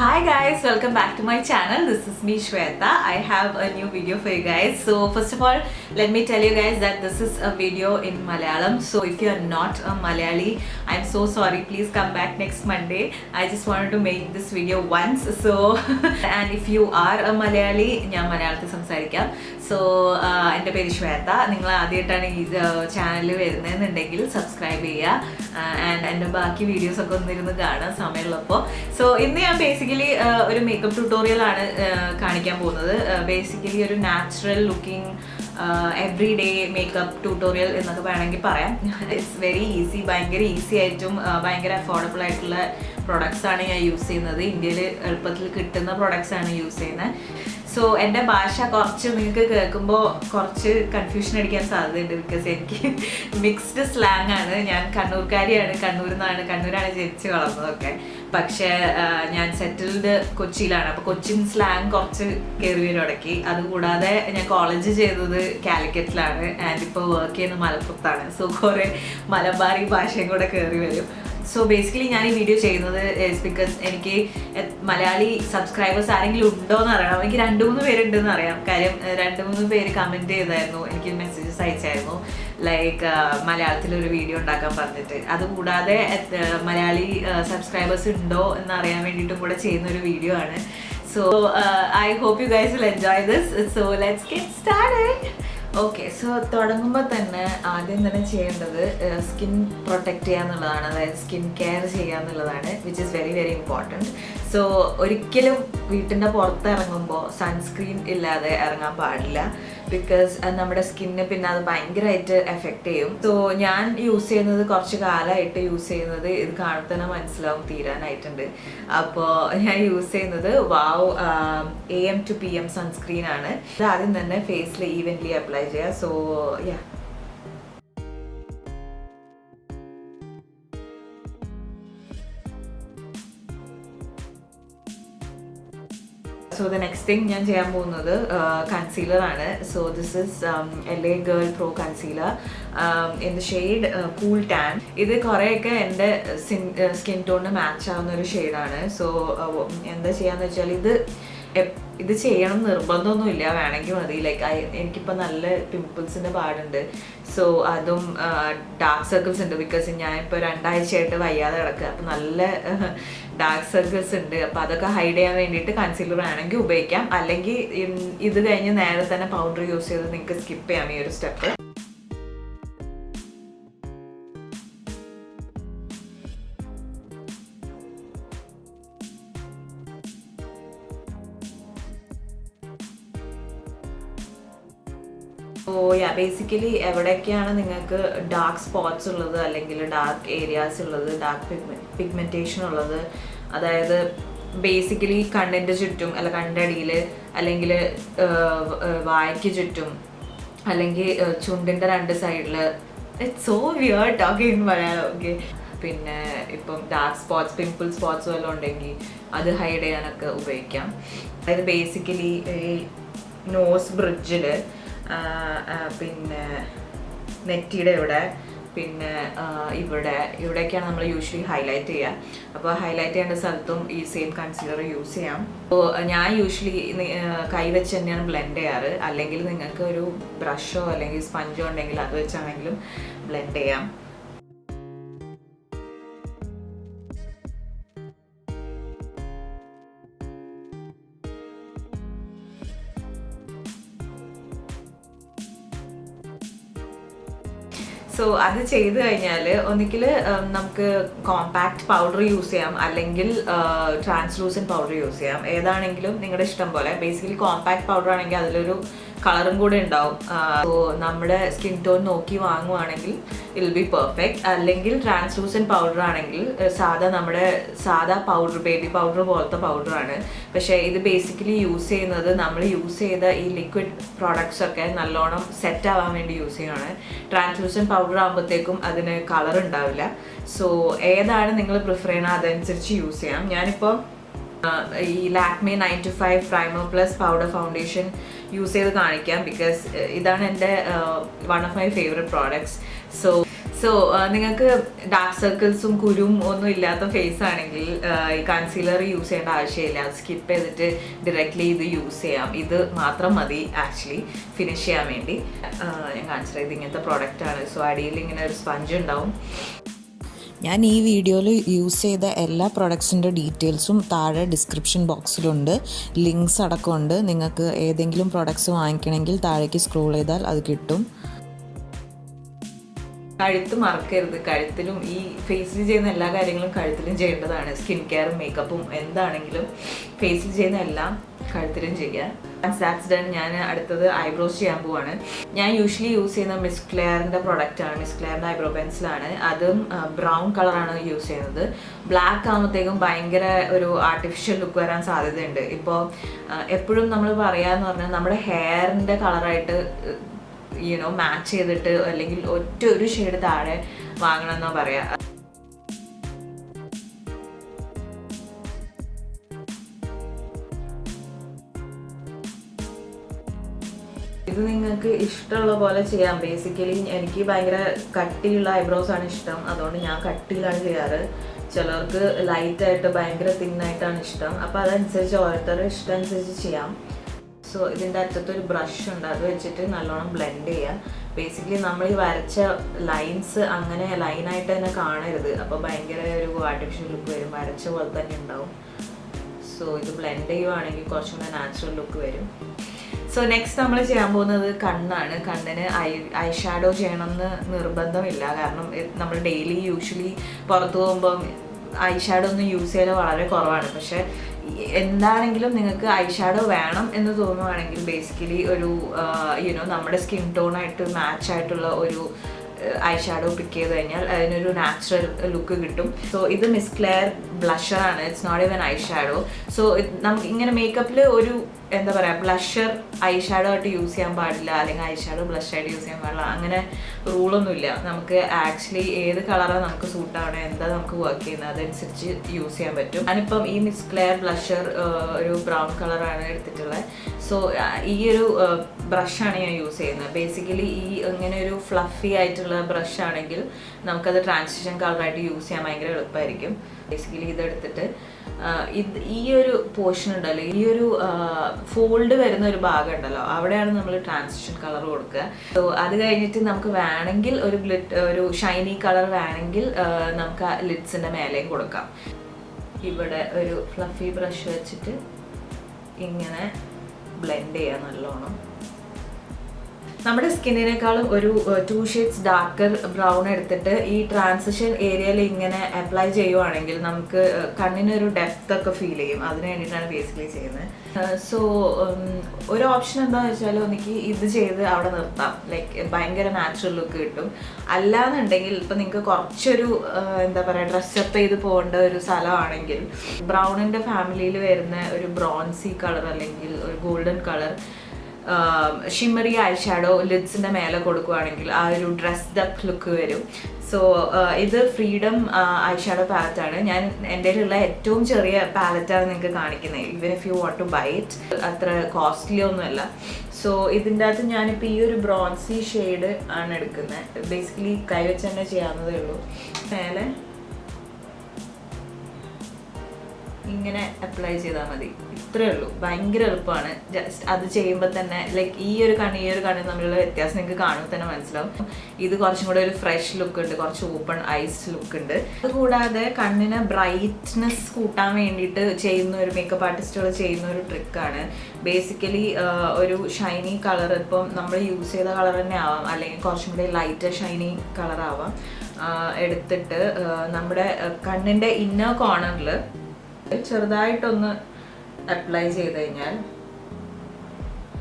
Hi guys, welcome back to my channel. This is me Shweta. I have a new video for you guys. So first of all, let me tell you guys that this is a video in Malayalam. So if you are not a Malayali, I'm so sorry. Please come back next Monday. I just wanted to make this video once. So and if you are a Malayali, ഞാൻ മലയാളത്തിൽ സംസാരിക്കാം. So എൻ്റെ പേര് ശ്വേത. നിങ്ങൾ ആദ്യമായിട്ടാണ് ഈ ചാനലിൽ വരുന്നതെന്നുണ്ടെങ്കിൽ subscribe ചെയ്യുക ആൻഡ് എൻ്റെ ബാക്കി വീഡിയോസൊക്കെ ഒന്നിരുന്ന് കാണാൻ സമയമുള്ളപ്പോൾ. സോ ഇന്ന് ഞാൻ ബേസിക്കലി ഒരു മേക്കപ്പ് ട്യൂട്ടോറിയലാണ് കാണിക്കാൻ പോകുന്നത്. ബേസിക്കലി ഒരു natural looking every day makeup tutorial എന്നൊക്കെ വേണമെങ്കിൽ പറയാം. ഇറ്റ്സ് വെരി ഈസി, ഭയങ്കര ഈസി ആയിട്ടും ഭയങ്കര അഫോർഡബിൾ ആയിട്ടുള്ള പ്രൊഡക്ട്സ് ആണ് ഞാൻ യൂസ് ചെയ്യുന്നത്. ഇന്ത്യയിൽ എളുപ്പത്തിൽ കിട്ടുന്ന പ്രൊഡക്ട്സ് ആണ് യൂസ് ചെയ്യുന്നത്. സോ എൻ്റെ ഭാഷ കുറച്ച് നിങ്ങൾക്ക് കേൾക്കുമ്പോൾ കുറച്ച് കൺഫ്യൂഷൻ അടിക്കാൻ സാധ്യതയുണ്ട്. ബിക്കോസ് എനിക്ക് മിക്സ്ഡ് സ്ലാങ് ആണ്. ഞാൻ കണ്ണൂർക്കാരിയാണ്, കണ്ണൂരാണ് ജനിച്ച് വളർന്നതൊക്കെ. പക്ഷേ ഞാൻ സെറ്റിൽഡ് കൊച്ചിയിലാണ്. അപ്പോൾ കൊച്ചിൻ സ്ലാങ് കുറച്ച് കയറി വരും ഇടയ്ക്ക്. അതുകൂടാതെ ഞാൻ കോളേജ് ചെയ്തത് കാലിക്കറ്റിലാണ് ആൻഡ് ഇപ്പോൾ വർക്ക് ചെയ്യുന്നത് മലപ്പുറത്താണ്. സോ കുറേ മലബാറി ഭാഷയും കൂടെ കയറി വരും. സോ ബേസിക്കലി ഞാൻ ഈ വീഡിയോ ചെയ്യുന്നത് ബിക്കോസ് എനിക്ക് മലയാളി സബ്സ്ക്രൈബേഴ്സ് ആരെങ്കിലും ഉണ്ടോ എന്ന് അറിയണം. എനിക്ക് 2-3 പേരുണ്ടെന്ന് അറിയാം. കാര്യം 2-3 പേര് കമൻറ്റ് ചെയ്തായിരുന്നു, എനിക്ക് മെസ്സേജസ് അയച്ചായിരുന്നു ലൈക്ക് മലയാളത്തിലൊരു വീഡിയോ ഉണ്ടാക്കാൻ പറഞ്ഞിട്ട്. അതുകൂടാതെ മലയാളി സബ്സ്ക്രൈബേഴ്സ് ഉണ്ടോ എന്ന് അറിയാൻ വേണ്ടിയിട്ടും കൂടെ ചെയ്യുന്നൊരു വീഡിയോ ആണ്. So I hope you guys will enjoy this. So let's get started. Okay, so തുടങ്ങുമ്പോൾ തന്നെ ആദ്യം തന്നെ ചെയ്യേണ്ടത് സ്കിൻ പ്രൊട്ടക്റ്റ് ചെയ്യുക എന്നുള്ളതാണ്. അതായത് സ്കിൻ കെയർ ചെയ്യുക എന്നുള്ളതാണ്, which is very very important. So ഒരിക്കലും വീട്ടിൻ്റെ പുറത്തിറങ്ങുമ്പോൾ സൺസ്ക്രീൻ ഇല്ലാതെ ഇറങ്ങാൻ പാടില്ല. ബിക്കോസ് നമ്മുടെ സ്കിന്നിന് പിന്നെ അത് ഭയങ്കരമായിട്ട് എഫക്റ്റ് ചെയ്യും. സോ ഞാൻ യൂസ് ചെയ്യുന്നത് കുറച്ച് കാലമായിട്ട് യൂസ് ചെയ്യുന്നത് ഇത് കാണുമ്പോൾ തന്നെ മനസ്സിലാവും തീരാനായിട്ടുണ്ട്. അപ്പോൾ ഞാൻ യൂസ് ചെയ്യുന്നത് വാവ് AM to PM സൺസ്ക്രീൻ ആണ്. ഇത് ആദ്യം തന്നെ ഫേസിൽ ഈവൻലി അപ്ലൈ ചെയ്യുക. So ya, so the next thing ഞാൻ ചെയ്യാൻ പോകുന്നത് കൺസീലർ ആണ്. So this is LA Girl Pro concealer in the shade cool tan. ഇത് കുറേയൊക്കെ എൻ്റെ സ്കിൻ ടോണിന് മാച്ച് ആവുന്ന ഒരു ഷെയ്ഡാണ്. സോ എന്താ ചെയ്യാന്ന് വെച്ചാൽ ഇത് ചെയ്യണം നിർബന്ധമൊന്നുമില്ല, വേണമെങ്കിൽ മതി. ലൈക്ക് എനിക്കിപ്പോൾ നല്ല പിമ്പിൾസിൻ്റെ പാടുണ്ട്. സോ അതും ഡാർക്ക് സർക്കിൾസ് ഉണ്ട്. ബിക്കോസ് ഞാനിപ്പോൾ 2 ആഴ്ചയായിട്ട് വയ്യാതെ കിടക്കുക. അപ്പോൾ നല്ല ഡാർക്ക് സർക്കിൾസ് ഉണ്ട്. അപ്പോൾ അതൊക്കെ ഹൈഡ് ചെയ്യാൻ വേണ്ടിയിട്ട് കൺസീലർ വേണമെങ്കിൽ ഉപയോഗിക്കാം. അല്ലെങ്കിൽ ഇത് കഴിഞ്ഞ് നേരെ തന്നെ പൗഡർ യൂസ് ചെയ്ത് നിങ്ങൾക്ക് സ്കിപ്പ് ചെയ്യാം ഈ ഒരു സ്റ്റെപ്പ്. സോ യാ, ബേസിക്കലി എവിടെയൊക്കെയാണ് നിങ്ങൾക്ക് ഡാർക്ക് സ്പോട്ട്സ് ഉള്ളത്, അല്ലെങ്കിൽ ഡാർക്ക് ഏരിയാസ് ഉള്ളത്, ഡാർക്ക് പിഗ്മെൻറ്റേഷൻ ഉള്ളത്, അതായത് ബേസിക്കലി കണ്ണിൻ്റെ ചുറ്റും അല്ല കണ്ണിൻ്റെ അടിയിൽ, അല്ലെങ്കിൽ വായ്ക്ക് ചുറ്റും, അല്ലെങ്കിൽ ചുണ്ടിൻ്റെ 2 സൈഡിൽ. It's so weird talking in Malayalam. Okay, പിന്നെ ഇപ്പം ഡാർക്ക് സ്പോട്ട്സ്, പിമ്പിൾ സ്പോട്ട്സ് വല്ലതും ഉണ്ടെങ്കിൽ അത് ഹൈഡ് ചെയ്യാനൊക്കെ ഉപയോഗിക്കാം. അതായത് ബേസിക്കലി ഈ നോസ് ബ്രിഡ്ജിൽ, പിന്നെ നെറ്റിയുടെ ഇവിടെ, പിന്നെ ഇവിടെയൊക്കെയാണ് നമ്മൾ യൂഷ്വലി ഹൈലൈറ്റ് ചെയ്യുക. അപ്പോൾ ഹൈലൈറ്റ് ചെയ്യേണ്ട സ്ഥലത്തും ഈ സെയിം കൺസീലർ യൂസ് ചെയ്യാം. അപ്പോൾ ഞാൻ യൂഷ്വലി കൈ വെച്ച് തന്നെയാണ് ബ്ലെൻഡ് ചെയ്യാറ്. അല്ലെങ്കിൽ നിങ്ങൾക്ക് ഒരു ബ്രഷോ അല്ലെങ്കിൽ സ്പഞ്ചോ ഉണ്ടെങ്കിൽ അത് വെച്ചാണെങ്കിലും ബ്ലെൻഡ് ചെയ്യാം. സോ അത് ചെയ്ത് കഴിഞ്ഞാൽ ഒന്നുകിൽ നമുക്ക് കോമ്പാക്ട് പൗഡർ യൂസ് ചെയ്യാം, അല്ലെങ്കിൽ ട്രാൻസ്ലൂസൻറ്റ് പൗഡർ യൂസ് ചെയ്യാം. ഏതാണെങ്കിലും നിങ്ങളുടെ ഇഷ്ടം പോലെ. ബേസിക്കലി കോമ്പാക്ട് പൗഡർ ആണെങ്കിൽ അതിലൊരു കളറും കൂടെ ഉണ്ടാവും. സോ നമ്മുടെ സ്കിൻ ടോൺ നോക്കി വാങ്ങുവാണെങ്കിൽ ഇറ്റ് വിൽ ബി പെർഫെക്റ്റ്. അല്ലെങ്കിൽ ട്രാൻസ്ലൂസൻറ്റ് പൗഡർ ആണെങ്കിൽ നമ്മുടെ സാധാ പൗഡർ, ബേബി പൗഡർ പോലത്തെ പൗഡറാണ്. പക്ഷേ ഇത് ബേസിക്കലി യൂസ് ചെയ്യുന്നത് നമ്മൾ യൂസ് ചെയ്ത ഈ ലിക്വിഡ് പ്രോഡക്ട്സ് ഒക്കെ നല്ലോണം സെറ്റ് ആവാൻ വേണ്ടി യൂസ് ചെയ്യുകയാണ്. ട്രാൻസ്ലൂസൻറ്റ് പൗഡർ ആകുമ്പോഴത്തേക്കും അതിന് കളർ ഉണ്ടാവില്ല. സോ ഏതാണ് നിങ്ങൾ പ്രിഫർ ചെയ്യണം അതനുസരിച്ച് യൂസ് ചെയ്യാം. ഞാനിപ്പോൾ ഈ Lakme 925 primer plus powder foundation use ചെയ്ത് കാണിക്കാം. ബിക്കോസ് ഇതാണ് എൻ്റെ one of my favourite products. So so നിങ്ങൾക്ക് ഡാർക്ക് സർക്കിൾസും കുരും ഒന്നും ഇല്ലാത്ത ഫേസ് ആണെങ്കിൽ ഈ കൺസീലർ യൂസ് ചെയ്യേണ്ട ആവശ്യമില്ല. അത് സ്കിപ്പ് ചെയ്തിട്ട് ഡയറക്റ്റ്ലി ഇത് യൂസ് ചെയ്യാം. ഇത് മാത്രം മതി ആക്ച്വലി ഫിനിഷ് ചെയ്യാൻ വേണ്ടി. ഞാൻ കാണിച്ചത് ഇത് ഇങ്ങനത്തെ പ്രോഡക്റ്റാണ്. സോ അടിയിൽ ഇങ്ങനെ ഒരു സ്പഞ്ച് ഉണ്ടാവും. ഞാൻ ഈ വീഡിയോയിൽ യൂസ് ചെയ്ത എല്ലാ പ്രൊഡക്ട്സിൻ്റെ ഡീറ്റെയിൽസും താഴെ ഡിസ്ക്രിപ്ഷൻ ബോക്സിലുണ്ട്. ലിങ്ക്സ് അടക്കമുണ്ട്. നിങ്ങൾക്ക് ഏതെങ്കിലും പ്രൊഡക്ട്സ് വാങ്ങിക്കണമെങ്കിൽ താഴേക്ക് സ്ക്രോൾ ചെയ്താൽ അത് കിട്ടും. കഴുത്ത് മറക്കരുത്. കഴുത്തിലും ഈ ഫേസിൽ ചെയ്യുന്ന എല്ലാ കാര്യങ്ങളും കഴുത്തിലും ചെയ്യേണ്ടതാണ്. സ്കിൻ കെയറും മേക്കപ്പും എന്താണെങ്കിലും ഫേസിൽ ചെയ്യുന്ന എല്ലാം കഴുത്തിലും ചെയ്യാം. That's done. ഞാൻ അടുത്തത് ഐബ്രോസ് ചെയ്യാൻ പോവാണ്. ഞാൻ യൂഷ്വലി യൂസ് ചെയ്യുന്ന മിസ് ക്ലെയറിൻ്റെ പ്രൊഡക്റ്റാണ്. മിസ് ക്ലെയറിൻ്റെ ഐബ്രോ പെൻസിലാണ്. അതും ബ്രൗൺ കളറാണ് യൂസ് ചെയ്യുന്നത്. ബ്ലാക്ക് ആകുമ്പോഴത്തേക്കും ഭയങ്കര ഒരു ആർട്ടിഫിഷ്യൽ ലുക്ക് വരാൻ സാധ്യതയുണ്ട്. ഇപ്പോൾ എപ്പോഴും നമ്മൾ പറയാന്ന് പറഞ്ഞാൽ നമ്മുടെ ഹെയറിൻ്റെ കളറായിട്ട് മാച്ച് ചെയ്തിട്ട് അല്ലെങ്കിൽ ഒരു ഷെയ്ഡ് താഴെ വാങ്ങണം എന്നാ പറയാ. ഇത് നിങ്ങൾക്ക് ഇഷ്ടമുള്ള പോലെ ചെയ്യാം. ബേസിക്കലി എനിക്ക് ഭയങ്കര കട്ടിയുള്ള ഐബ്രോസ് ആണ് ഇഷ്ടം. അതുകൊണ്ട് ഞാൻ കട്ടിയിലാണ് ചെയ്യാറ്. ചിലർക്ക് ലൈറ്റായിട്ട് ഭയങ്കര തിന്നായിട്ടാണ് ഇഷ്ടം. അപ്പോൾ അതനുസരിച്ച് ഓരോരുത്തരുടെ ഇഷ്ടം അനുസരിച്ച് ചെയ്യാം. സോ ഇതിൻ്റെ അറ്റത്തൊരു ബ്രഷ് ഉണ്ട്. അത് വെച്ചിട്ട് നല്ലോണം ബ്ലെൻഡ് ചെയ്യാം. ബേസിക്കലി നമ്മൾ ഈ വരച്ച ലൈൻസ് അങ്ങനെ ലൈനായിട്ട് തന്നെ കാണരുത്. അപ്പോൾ ഭയങ്കര ഒരു ആർട്ടിഫിഷ്യൽ ലുക്ക് വരും. വരച്ച പോലെ തന്നെ ഉണ്ടാവും. സോ ഇത് ബ്ലെൻഡ് ചെയ്യുവാണെങ്കിൽ കുറച്ചും കൂടെ നാച്ചുറൽ ലുക്ക് വരും. സോ നെക്സ്റ്റ് നമ്മൾ ചെയ്യാൻ പോകുന്നത് കണ്ണാണ്. കണ്ണിന് ഐ ഷാഡോ ചെയ്യണമെന്ന് നിർബന്ധമില്ല. കാരണം നമ്മൾ ഡെയിലി യൂഷ്വലി പുറത്തു പോകുമ്പം ഐ ഷാഡോ ഒന്നും യൂസ് ചെയ്യൽ വളരെ കുറവാണ്. പക്ഷേ എന്താണെങ്കിലും നിങ്ങൾക്ക് ഐ ഷാഡോ വേണം എന്ന് തോന്നുവാണെങ്കിൽ ബേസിക്കലി ഒരു നമ്മുടെ സ്കിൻ ടോണായിട്ട് മാച്ച് ആയിട്ടുള്ള ഒരു ഐ ഷാഡോ പിക്ക് ചെയ്ത് കഴിഞ്ഞാൽ അതിനൊരു നാച്ചുറൽ ലുക്ക് കിട്ടും. സോ ഇത് മിസ് ക്ലെയർ ബ്ലഷറാണ്. It's not even eye shadow. So നമുക്ക് ഇങ്ങനെ മേക്കപ്പിൽ ഒരു എന്താ പറയുക, ബ്ലഷർ ഐ ഷാഡോ ആയിട്ട് യൂസ് ചെയ്യാൻ പാടില്ല, അല്ലെങ്കിൽ ഐ ഷാഡോ ബ്ലഷായിട്ട് യൂസ് ചെയ്യാൻ പാടില്ല, അങ്ങനെ റൂളൊന്നുമില്ല. നമുക്ക് ആക്ച്വലി ഏത് കളറാണ് നമുക്ക് സൂട്ടാവണേ, എന്താ നമുക്ക് വർക്ക് ചെയ്യുന്നത് അതനുസരിച്ച് യൂസ് ചെയ്യാൻ പറ്റും. ഞാനിപ്പം ഈ മിസ് ക്ലെയർ ബ്ലഷർ ഒരു ബ്രൗൺ കളറാണ് എടുത്തിട്ടുള്ളത്. സോ ഈ ഒരു ബ്രഷാണ് ഞാൻ യൂസ് ചെയ്യുന്നത്. ബേസിക്കലി ഈ ഇങ്ങനെ ഒരു ഫ്ലഫി ആയിട്ടുള്ള ബ്രഷ് ആണെങ്കിൽ നമുക്കത് ട്രാൻസിഷൻ കളറായിട്ട് യൂസ് ചെയ്യാൻ ഭയങ്കര എളുപ്പമായിരിക്കും. ബേസിക്കലി ഇതെടുത്തിട്ട് ഈ ഒരു പോർഷൻ ഉണ്ടല്ലോ, ഈ ഒരു ഫോൾഡ് വരുന്ന ഒരു ഭാഗം ഉണ്ടല്ലോ, അവിടെയാണ് നമ്മൾ ട്രാൻസിഷൻ കളർ കൊടുക്കുക. സോ അത് കഴിഞ്ഞിട്ട് നമുക്ക് വേണമെങ്കിൽ ഒരു ഷൈനി കളർ വേണമെങ്കിൽ നമുക്ക് ലിഡ്സിൻ്റെ മേലെയും കൊടുക്കാം. ഇവിടെ ഒരു ഫ്ലഫി ബ്രഷ് വെച്ചിട്ട് ഇങ്ങനെ ബ്ലെൻഡ് ചെയ്യാം നല്ലോണം. നമ്മുടെ സ്കിന്നിനേക്കാളും ഒരു 2 ഷെയ്ഡ്സ് ഡാർക്കർ ബ്രൗൺ എടുത്തിട്ട് ഈ ട്രാൻസിഷൻ ഏരിയയിൽ ഇങ്ങനെ അപ്ലൈ ചെയ്യുവാണെങ്കിൽ നമുക്ക് കണ്ണിനൊരു ഡെപ്ത് ഒക്കെ ഫീൽ ചെയ്യും. അതിന് വേണ്ടിയിട്ടാണ് ബേസിക്കലി ചെയ്യുന്നത്. സോ ഒരു ഓപ്ഷൻ എന്താണെന്ന് വെച്ചാൽ എനിക്ക് ഇത് ചെയ്ത് അവിടെ നിർത്താം, ലൈക്ക് ഭയങ്കര നാച്ചുറൽ ലുക്ക് കിട്ടും. അല്ലാന്നുണ്ടെങ്കിൽ ഇപ്പം നിങ്ങൾക്ക് കുറച്ചൊരു എന്താ പറയുക ഡ്രസ്സപ്പ് ചെയ്ത് പോകേണ്ട ഒരു സ്ഥലമാണെങ്കിൽ ബ്രൗണിൻ്റെ ഫാമിലിയിൽ വരുന്ന ഒരു ബ്രോൺസി കളർ അല്ലെങ്കിൽ ഒരു golden colour shimmery eye shadow ലിഡ്സിൻ്റെ മേലെ കൊടുക്കുകയാണെങ്കിൽ ആ ഒരു ഡ്രസ്ഡ് അപ്പ് ലുക്ക് വരും. സോ ഇത് ഫ്രീഡം ഐ ഷാഡോ പാലറ്റാണ്. ഞാൻ എൻ്റെ ഉള്ള ഏറ്റവും ചെറിയ പാലറ്റാണ് നിങ്ങൾക്ക് കാണിക്കുന്നത്. Even if you want to buy it, അത്ര കോസ്റ്റ്ലി ഒന്നുമല്ല. സോ ഇതിൻ്റെ അകത്ത് ഞാനിപ്പോൾ ഈ ഒരു ബ്രോൺസി ഷെയ്ഡ് ആണ് എടുക്കുന്നത്. ബേസിക്കലി കൈവച്ച് തന്നെ ചെയ്യാവുന്നതേ ഉള്ളൂ. മേലെ ഇങ്ങനെ അപ്ലൈ ചെയ്താൽ മതി, ഇത്രയേ ഉള്ളൂ. ഭയങ്കര എളുപ്പമാണ്. ജസ്റ്റ് അത് ചെയ്യുമ്പോൾ തന്നെ ലൈക്ക് ഈ ഒരു കണ്ണ് തമ്മിലുള്ള വ്യത്യാസം നിങ്ങൾക്ക് കാണുമ്പോൾ തന്നെ മനസ്സിലാവും. ഇത് കുറച്ചും കൂടെ ഒരു ഫ്രഷ് ലുക്ക് ഉണ്ട്, കുറച്ച് ഓപ്പൺ ഐസ് ലുക്ക് ഉണ്ട്. അതുകൂടാതെ കണ്ണിന് ബ്രൈറ്റ്നെസ് കൂട്ടാൻ വേണ്ടിയിട്ട് ചെയ്യുന്ന ഒരു മേക്കപ്പ് ആർട്ടിസ്റ്റുകൾ ചെയ്യുന്ന ഒരു ട്രിക്കാണ്. ബേസിക്കലി ഒരു ഷൈനി കളർ, ഇപ്പം നമ്മൾ യൂസ് ചെയ്ത കളർ തന്നെ ആവാം, അല്ലെങ്കിൽ കുറച്ചും കൂടി ലൈറ്റ് ഷൈനി കളർ ആവാം, എടുത്തിട്ട് നമ്മുടെ കണ്ണിൻ്റെ ഇന്നർ കോർണറിൽ ചെറുതായിട്ടൊന്ന് അപ്ലൈ ചെയ്ത് കഴിഞ്ഞാൽ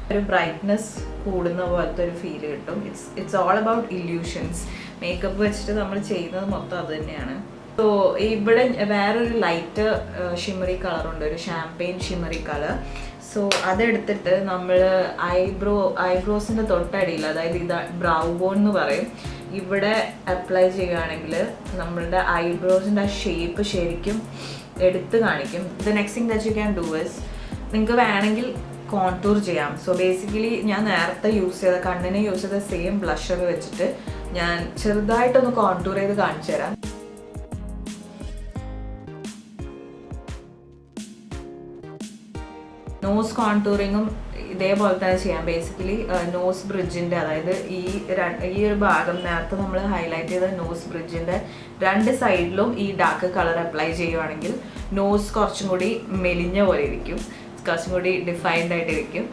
ഒരു ബ്രൈറ്റ്നെസ് കൂടുന്ന പോലത്തെ ഒരു ഫീൽ കിട്ടും. It's all about illusions. Makeup വെച്ചിട്ട് നമ്മൾ ചെയ്യുന്നത് മൊത്തം അത് തന്നെയാണ്. സോ ഇവിടെ വേറൊരു ലൈറ്റ് ഷിമ്മറി കളറുണ്ട്, ഒരു ഷാംപെയിൻ ഷിമ്മറി കളർ. സോ അതെടുത്തിട്ട് നമ്മൾ ഐബ്രോസിൻ്റെ തൊട്ടടിയിൽ, അതായത് ഇത് ബ്രൗ ബോൺ എന്ന് പറയും, ഇവിടെ അപ്ലൈ ചെയ്യുകയാണെങ്കിൽ നമ്മളുടെ ഐബ്രോസിൻ്റെ ആ ഷേപ്പ് ശരിക്കും എടുത്ത് കാണിക്കും. The next thing that you can do is, നിങ്ങൾക്ക് വേണമെങ്കിൽ കോൺടൂർ ചെയ്യാം. സോ ബേസിക്കലി ഞാൻ നേരത്തെ കണ്ണിന് യൂസ് ചെയ്ത സെയിം ബ്ലഷർ വെച്ചിട്ട് ഞാൻ ചെറുതായിട്ടൊന്ന് കോൺടൂർ ചെയ്ത് കാണിച്ചു തരാം. നോസ് കോൺടൂറിങ്ങും ഇതേപോലെ തന്നെ ചെയ്യാം. ബേസിക്കലി നോസ് ബ്രിഡ്ജിൻ്റെ, അതായത് ഈ ഒരു ഭാഗം നേരത്തെ നമ്മൾ ഹൈലൈറ്റ് ചെയ്ത നോസ് ബ്രിഡ്ജിൻ്റെ 2 സൈഡിലും ഈ ഡാർക്ക് കളർ അപ്ലൈ ചെയ്യുവാണെങ്കിൽ നോസ് കുറച്ചും കൂടി മെലിഞ്ഞ പോലെ ഇരിക്കും, കുറച്ചും കൂടി ഡിഫൈൻഡ് ആയിട്ടിരിക്കും.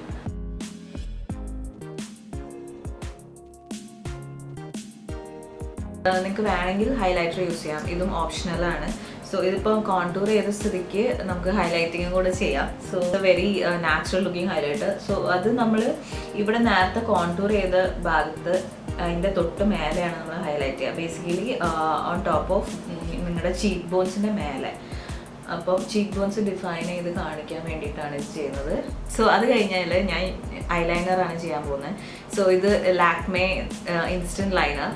നിങ്ങൾക്ക് വേണമെങ്കിൽ ഹൈലൈറ്റർ യൂസ് ചെയ്യാം, ഇതും ഓപ്ഷണലാണ്. സോ ഇതിപ്പോൾ കോൺടൂർ ചെയ്ത സ്ഥിതിക്ക് നമുക്ക് ഹൈലൈറ്റിങ്ങും കൂടെ ചെയ്യാം. So very natural looking highlighter. So അത് നമ്മൾ ഇവിടെ നേരത്തെ കോൺടൂർ ചെയ്ത ഭാഗത്ത് അതിൻ്റെ തൊട്ട് മേലെയാണ് നമ്മൾ ഹൈലൈറ്റ് ചെയ്യുക. ബേസിക്കലി ഓൺ ടോപ്പ് ഓഫ് നിങ്ങളുടെ ചീക്ക് ബോൺസിൻ്റെ മേലെ. അപ്പം ചീക്ക് ബോൺസ് ഡിഫൈൻ ചെയ്ത് കാണിക്കാൻ വേണ്ടിയിട്ടാണ് ഇത് ചെയ്യുന്നത്. സോ അത് കഴിഞ്ഞാൽ ഞാൻ ഐലൈനറാണ് ചെയ്യാൻ പോകുന്നത്. സോ ഇത് Lakme instant liner,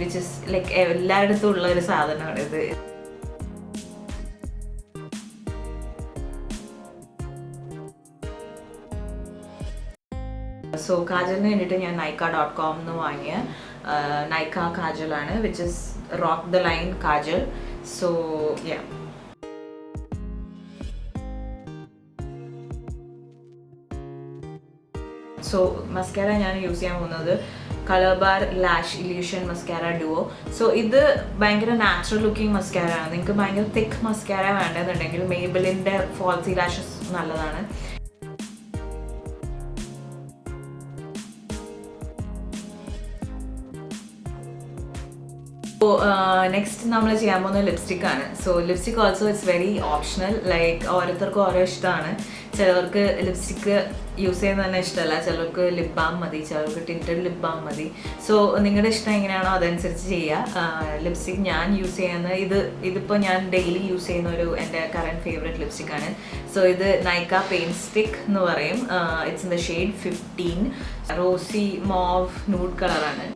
which is like എല്ലായിടത്തും ഉള്ള ഒരു സാധനമാണ് ഇത്. സോ കാജലിന് വേണ്ടിയിട്ട് ഞാൻ Nykaa.com എന്ന് വാങ്ങിയ നൈക്ക കാജലാണ്, which is rock the line kajal. So ya, so mascara ഞാൻ യൂസ് ചെയ്യാൻ പോകുന്നത് colour bar lash illusion mascara duo. So ഇത് ഭയങ്കര നാച്ചുറൽ ലുക്കിംഗ് മസ്കാര ആണ്. നിങ്ങൾക്ക് ഭയങ്കര തിക്ക് മസ്കാര വേണ്ടതെന്നുണ്ടെങ്കിൽ മേബിലിൻ്റെ ഫോൾസി ലാഷസ് നല്ലതാണ്. സോ നെക്സ്റ്റ് നമ്മൾ ചെയ്യാൻ പോകുന്ന ലിപ്സ്റ്റിക് ആണ്. So lipstick also it's very optional. Like ഓരോരുത്തർക്കും ഓരോ ഇഷ്ടമാണ്. ചിലവർക്ക് ലിപ്സ്റ്റിക്ക് യൂസ് ചെയ്യുന്നത് തന്നെ ഇഷ്ടമല്ല, ചിലർക്ക് ലിപ് ബാം മതി, ചിലർക്ക് ടിൻറ്റഡ് ലിപ് ബാം മതി. സോ നിങ്ങളുടെ ഇഷ്ടം എങ്ങനെയാണോ അതനുസരിച്ച് ചെയ്യുക. ലിപ്സ്റ്റിക് ഞാൻ യൂസ് ചെയ്യുന്നത് ഇതിപ്പോൾ ഞാൻ ഡെയിലി യൂസ് ചെയ്യുന്ന എൻ്റെ കറണ്ട് ഫേവറേറ്റ് ലിപ്സ്റ്റിക് ആണ്. സോ ഇത് നൈക്ക പെയിൻറ്റ് സ്റ്റിക്ക് എന്ന് പറയും. It's in the shade 15. Rosy mauve nude കളറാണ്.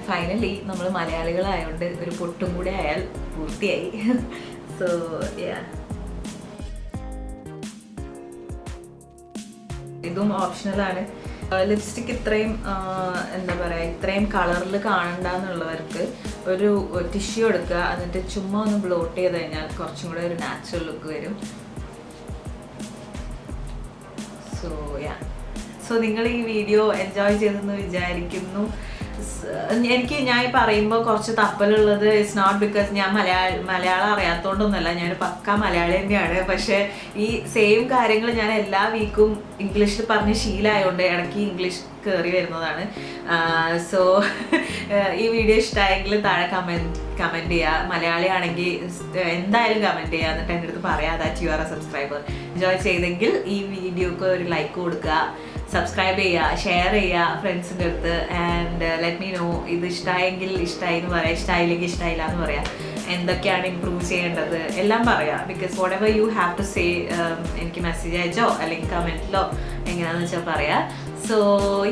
ഫൈനലി നമ്മൾ മലയാളികളായതുകൊണ്ട് ഒരു പൊട്ടും കൂടെ ആയാൽ പൂർത്തിയായി. സോ യാ, ഇതും ഓപ്ഷണലാണ്. ലിപ്സ്റ്റിക് ഇത്രയും എന്താ പറയുക, ഇത്രയും കളറിൽ കാണണ്ടെന്നുള്ളവർക്ക് ഒരു ടിഷ്യൂ എടുക്കുക, എന്നിട്ട് ചുമ്മാ ഒന്ന് ബ്ലോട്ട് ചെയ്ത് കഴിഞ്ഞാൽ കുറച്ചും കൂടെ ഒരു നാച്ചുറൽ ലുക്ക് വരും. സോ യാ, സോ നിങ്ങൾ ഈ വീഡിയോ എൻജോയ് ചെയ്തെന്ന് വിചാരിക്കുന്നു. ഞാൻ പറയുമ്പോൾ കുറച്ച് തപ്പലുള്ളത് ഇറ്റ്സ് നോട്ട് ബിക്കോസ് ഞാൻ മലയാളം അറിയാത്തതുകൊണ്ടൊന്നുമല്ല, ഞാനൊരു പക്ക മലയാളി തന്നെയാണ്. പക്ഷേ ഈ സെയിം കാര്യങ്ങൾ ഞാൻ എല്ലാ വീക്കും ഇംഗ്ലീഷിൽ പറഞ്ഞ് ശീലമായതുകൊണ്ട് ഇടയ്ക്ക് ഇംഗ്ലീഷ് കയറി വരുന്നതാണ്. സോ ഈ വീഡിയോ ഇഷ്ടമായെങ്കിൽ താഴെ കമൻറ്റ് ചെയ്യുക. മലയാളി ആണെങ്കിൽ എന്തായാലും കമൻറ്റ് ചെയ്യുക, എന്നിട്ട് എൻ്റെ അടുത്ത് പറയാം that you are A subscriber. Enjoy ചെയ്തെങ്കിൽ ഈ വീഡിയോക്ക് ഒരു ലൈക്ക് കൊടുക്കുക, സബ്സ്ക്രൈബ് ചെയ്യുക, ഷെയർ ചെയ്യുക ഫ്രണ്ട്സിൻ്റെ അടുത്ത്. ആൻഡ് ലെറ്റ് മീ നോ ഇത് ഇഷ്ടമായെങ്കിൽ ഇഷ്ടമായി എന്ന് പറയാം, ഇഷ്ടമായില്ലെങ്കിൽ ഇഷ്ടമായില്ല എന്ന് പറയാം. എന്തൊക്കെയാണ് ഇമ്പ്രൂവ് ചെയ്യേണ്ടത് എല്ലാം പറയാം. Because whatever you have to say എനിക്ക് മെസ്സേജ് അയച്ചോ അല്ലെങ്കിൽ കമൻറ്റിലോ എങ്ങനെയാണെന്ന് വെച്ചാൽ പറയാം. So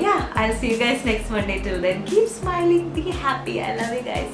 yeah, I'll see you guys next Monday. Till then, keep smiling, be happy. I love you guys.